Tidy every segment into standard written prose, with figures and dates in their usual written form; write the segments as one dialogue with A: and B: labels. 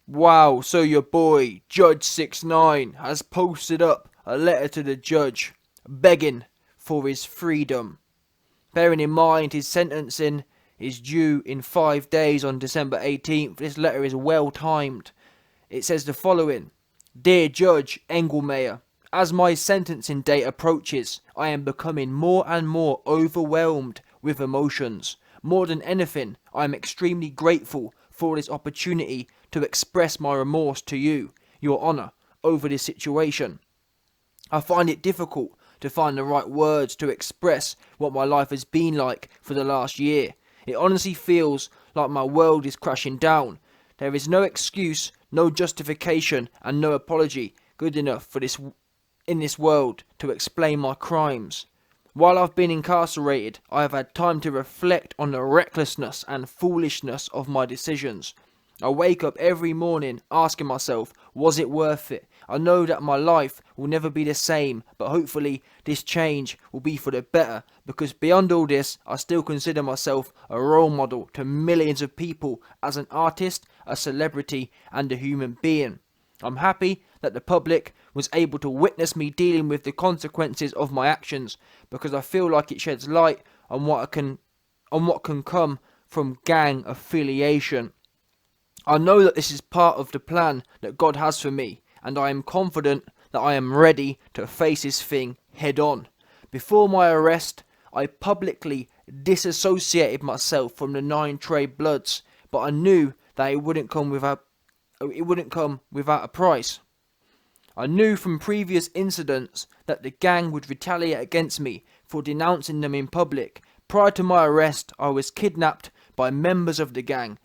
A: Wow, so your boy, Judge 6ix9ine, has posted up a letter to the judge begging for his freedom. Bearing in mind his sentencing is due in 5 days on December 18th, this letter is well timed. It says the following: Dear Judge Engelmeyer, as my sentencing date approaches, I am becoming more and more overwhelmed with emotions. More than anything, I am extremely grateful for this opportunity to express my remorse to you, Your Honour, over this situation. I find it difficult to find the right words to express what my life has been like for the last year. It honestly feels like my world is crashing down. There is no excuse, no justification, and no apology good enough for this in this world to explain my crimes. While I've been incarcerated, I have had time to reflect on the recklessness and foolishness of my decisions. I wake up every morning asking myself, was it worth it? I know that my life will never be the same, but hopefully this change will be for the better, because beyond all this, I still consider myself a role model to millions of people as an artist, a celebrity, and a human being. I'm happy that the public was able to witness me dealing with the consequences of my actions, because I feel like it sheds light on what can come from gang affiliation. I know that this is part of the plan that God has for me, and I am confident that I am ready to face this thing head on. Before my arrest, I publicly disassociated myself from the 9 Bloods, but I knew that it wouldn't come without a price. I knew from previous incidents that the gang would retaliate against me for denouncing them in public. Prior to my arrest, I was kidnapped by members of the gang,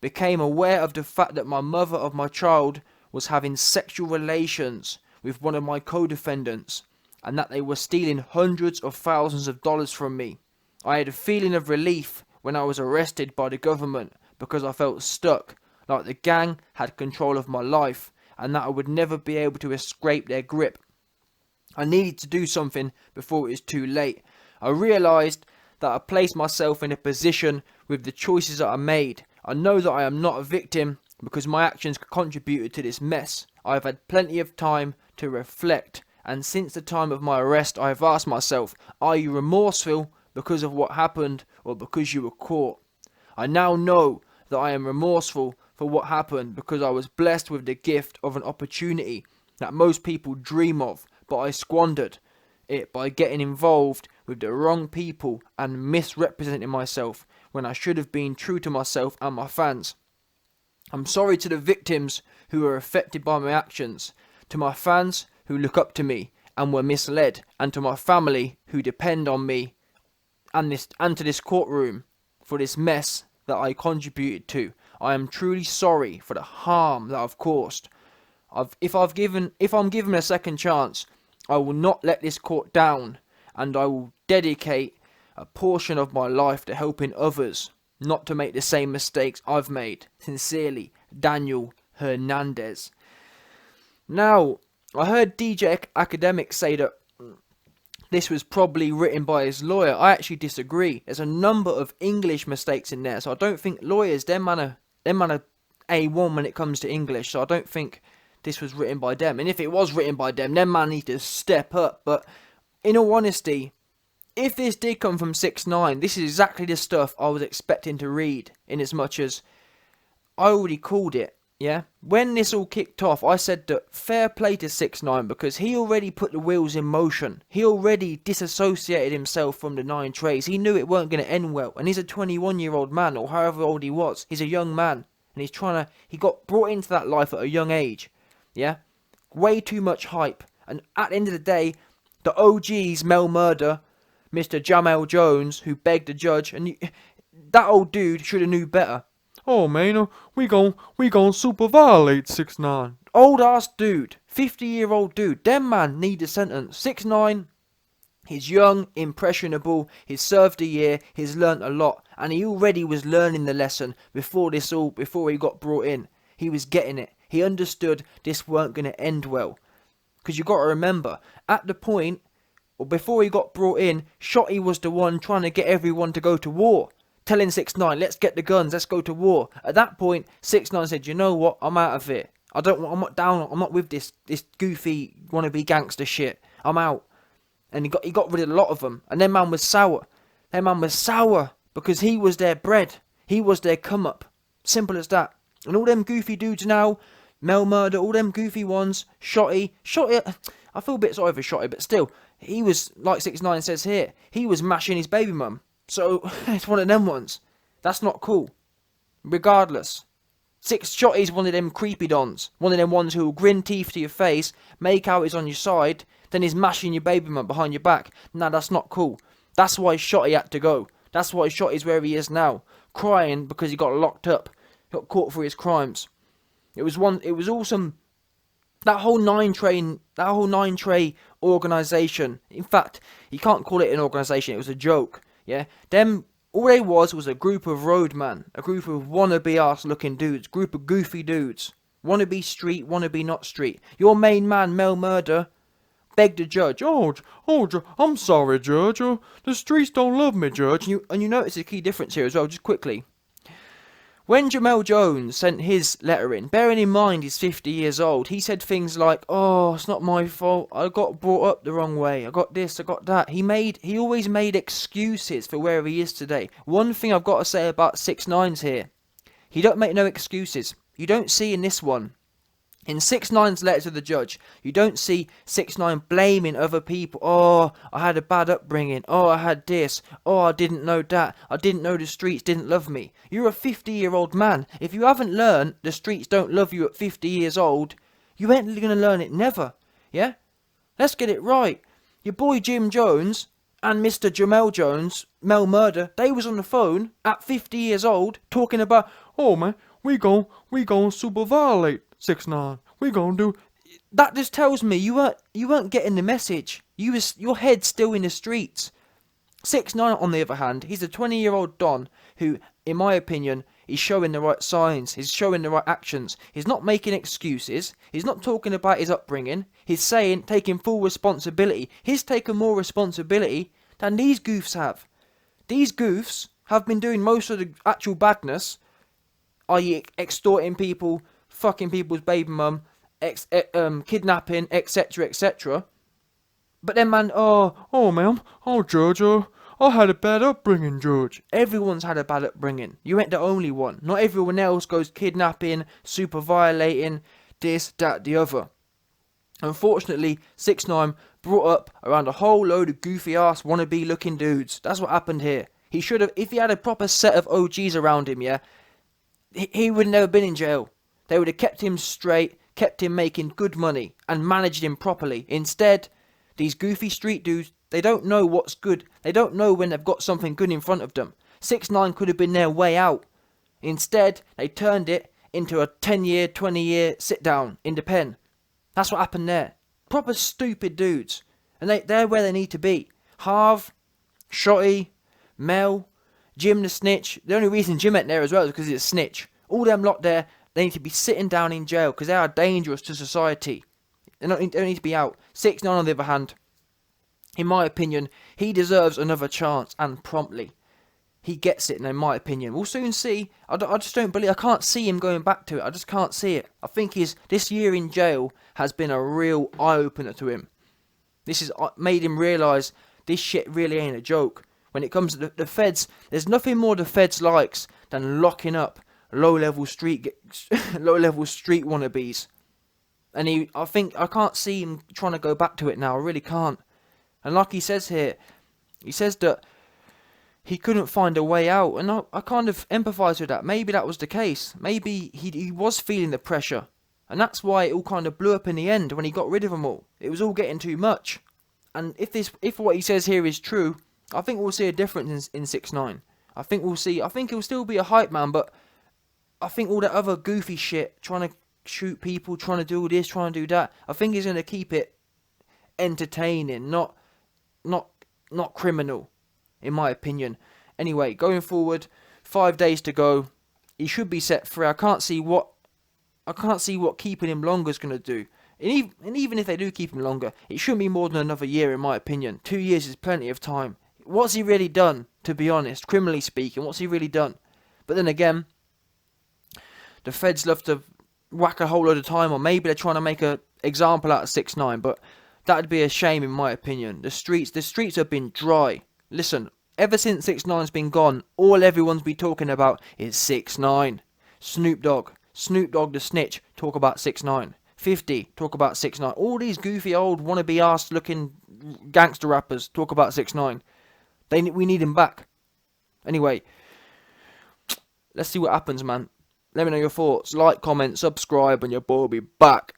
A: became aware of the fact that my mother of my child was having sexual relations with one of my co-defendants, and that they were stealing hundreds of thousands of dollars from me. I had a feeling of relief when I was arrested by the government, because I felt stuck, like the gang had control of my life, and that I would never be able to escape their grip. I needed to do something before it was too late. I realised that I placed myself in a position with the choices that I made. I know that I am not a victim because my actions contributed to this mess. I have had plenty of time to reflect, and since the time of my arrest I have asked myself, are you remorseful because of what happened or because you were caught? I now know that I am remorseful for what happened because I was blessed with the gift of an opportunity that most people dream of, but I squandered it by getting involved with the wrong people and misrepresenting myself when I should have been true to myself and my fans. I'm sorry to the victims who were affected by my actions, to my fans who look up to me and were misled, and to my family who depend on me and to this courtroom for this mess that I contributed to. I am truly sorry for the harm that I've caused. If I'm given a second chance, I will not let this court down, and I will dedicate a portion of my life to helping others not to make the same mistakes I've made. Sincerely, Daniel Hernandez. Now, I heard DJ Academic say that this was probably written by his lawyer. I actually disagree. There's a number of English mistakes in there, so I don't think lawyers, them man are A1 when it comes to English, so I don't think this was written by them. And if it was written by them man need to step up. But in all honesty, if this did come from 6ix9ine, this is exactly the stuff I was expecting to read, in as much as I already called it. Yeah, when this all kicked off, I said that fair play to 6ix9ine, because he already put the wheels in motion. He already disassociated himself from the 9 Treys. He knew it weren't going to end well, and he's a 21-year-old man, or however old he was. He's a young man, and he got brought into that life at a young age. Yeah, way too much hype, and at the end of the day, the OGs, Mel Murder, Mr. Jamel Jones, who begged the judge, and that old dude should have knew better.
B: Oh man, we gon' super violate 6ix9ine.
A: Old ass dude, 50-year-old dude. Them man need a sentence. 6ix9ine, he's young, impressionable. He's served a year. He's learnt a lot, and he already was learning the lesson before he got brought in. He was getting it. He understood this weren't gonna end well. Because you got to remember, at the point, or before he got brought in, Shotty was the one trying to get everyone to go to war. telling 6ix9ine, let's get the guns, let's go to war. At that point, 6ix9ine said, you know what, I'm out of it. I'm not down, I'm not with this goofy wannabe gangster shit. I'm out. And he got rid of a lot of them. And their man was sour. Their man was sour because he was their bread. He was their come up. Simple as that. And all them goofy dudes now, Mel Murder, all them goofy ones, Shotty, I feel a bit sorry for Shotty, but still, he was, like 6ix9ine says here, he was mashing his baby mum. So, it's one of them ones. That's not cool. Regardless. Shotty's one of them creepy dons. One of them ones who will grin teeth to your face, make out he's on your side, then he's mashing your baby mum behind your back. Nah, that's not cool. That's why Shotty had to go. That's why Shotty's where he is now. Crying because he got locked up. Got caught for his crimes. It was awesome. That whole nine tray organisation. In fact, you can't call it an organisation. It was a joke. Yeah, all they was a group of roadmen, a group of wannabe ass looking dudes, group of goofy dudes. Wannabe street, wannabe not street. Your main man, Mel Murder, begged the judge.
B: I'm sorry, Judge. The streets don't love me, Judge.
A: And you notice a key difference here as well, just quickly. When Jamel Jones sent his letter in, bearing in mind he's 50 years old, he said things like, oh, it's not my fault, I got brought up the wrong way, I got this, I got that. He always made excuses for where he is today. One thing I've got to say about 6ix9ine's here, he don't make no excuses. You don't see in this one. In 6ix9ine's letter to the judge, you don't see 6ix9ine blaming other people. Oh, I had a bad upbringing. Oh, I had this. Oh, I didn't know that. I didn't know the streets didn't love me. You're a 50-year-old man. If you haven't learned the streets don't love you at 50 years old, you ain't going to learn it never. Yeah? Let's get it right. Your boy Jim Jones and Mr. Jamel Jones, Mel Murder, they was on the phone at 50 years old talking about,
B: oh man, we gon' super violate 6ix9ine. We gon' do.
A: That just tells me you weren't getting the message. Your head's still in the streets. 6ix9ine, on the other hand, he's a 20-year-old don who, in my opinion, is showing the right signs. He's showing the right actions. He's not making excuses. He's not talking about his upbringing. He's saying, taking full responsibility. He's taken more responsibility than these goofs have. These goofs have been doing most of the actual badness, i.e. extorting people, fucking people's baby mum, kidnapping, etc, etc. But then, man,
B: ma'am, Judge, I had a bad upbringing, Judge.
A: Everyone's had a bad upbringing. You ain't the only one. Not everyone else goes kidnapping, super violating, this, that, the other. Unfortunately, 6ix9ine brought up around a whole load of goofy ass wannabe looking dudes. That's what happened here. He should have, if he had a proper set of OGs around him, yeah, he would have never been in jail. They would have kept him straight, kept him making good money, and managed him properly. Instead, these goofy street dudes, they don't know what's good. They don't know when they've got something good in front of them. 6ix9ine could have been their way out. Instead, they turned it into a 10-year, 20-year sit-down in the pen. That's what happened there. Proper stupid dudes. And they're where they need to be. Harv, Shotty, Mel, Jim the Snitch. The only reason Jim ain't there as well is because he's a snitch. All them lot there, they need to be sitting down in jail because they are dangerous to society. They don't need to be out. 6ix9ine, on the other hand, in my opinion, he deserves another chance, and promptly. He gets it, in my opinion. We'll soon see. I just don't believe. I can't see him going back to it. I just can't see it. I think this year in jail has been a real eye-opener to him. This has made him realise this shit really ain't a joke. When it comes to the feds, there's nothing more the feds likes than locking up low-level street wannabes. And I can't see him trying to go back to it now. I really can't. And like he says here, he says that he couldn't find a way out, and I kind of empathise with that. Maybe that was the case. Maybe he was feeling the pressure, and that's why it all kind of blew up in the end when he got rid of them all. It was all getting too much. And if what he says here is true, I think we'll see a difference in 6ix9ine. I think he'll still be a hype man, but I think all that other goofy shit, trying to shoot people, trying to do this, trying to do that, I think he's going to keep it entertaining, not criminal, in my opinion. Anyway, going forward, 5 days to go. He should be set free. I can't see what keeping him longer is going to do. And even if they do keep him longer, it shouldn't be more than another year, in my opinion. 2 years is plenty of time. What's he really done, to be honest? Criminally speaking, what's he really done? But then again, the feds love to whack a whole load of time on. Maybe they're trying to make a example out of 6ix9ine, but that'd be a shame in my opinion. The streets have been dry. Listen, ever since 6ix9ine's been gone, all everyone's been talking about is 6ix9ine. Snoop Dogg the snitch, talk about 6ix9ine. 50, talk about 6ix9ine. All these goofy old wannabe ass looking gangster rappers talk about 6ix9ine. We need him back. Anyway, let's see what happens, man. Let me know your thoughts. Like, comment, subscribe, and your boy will be back.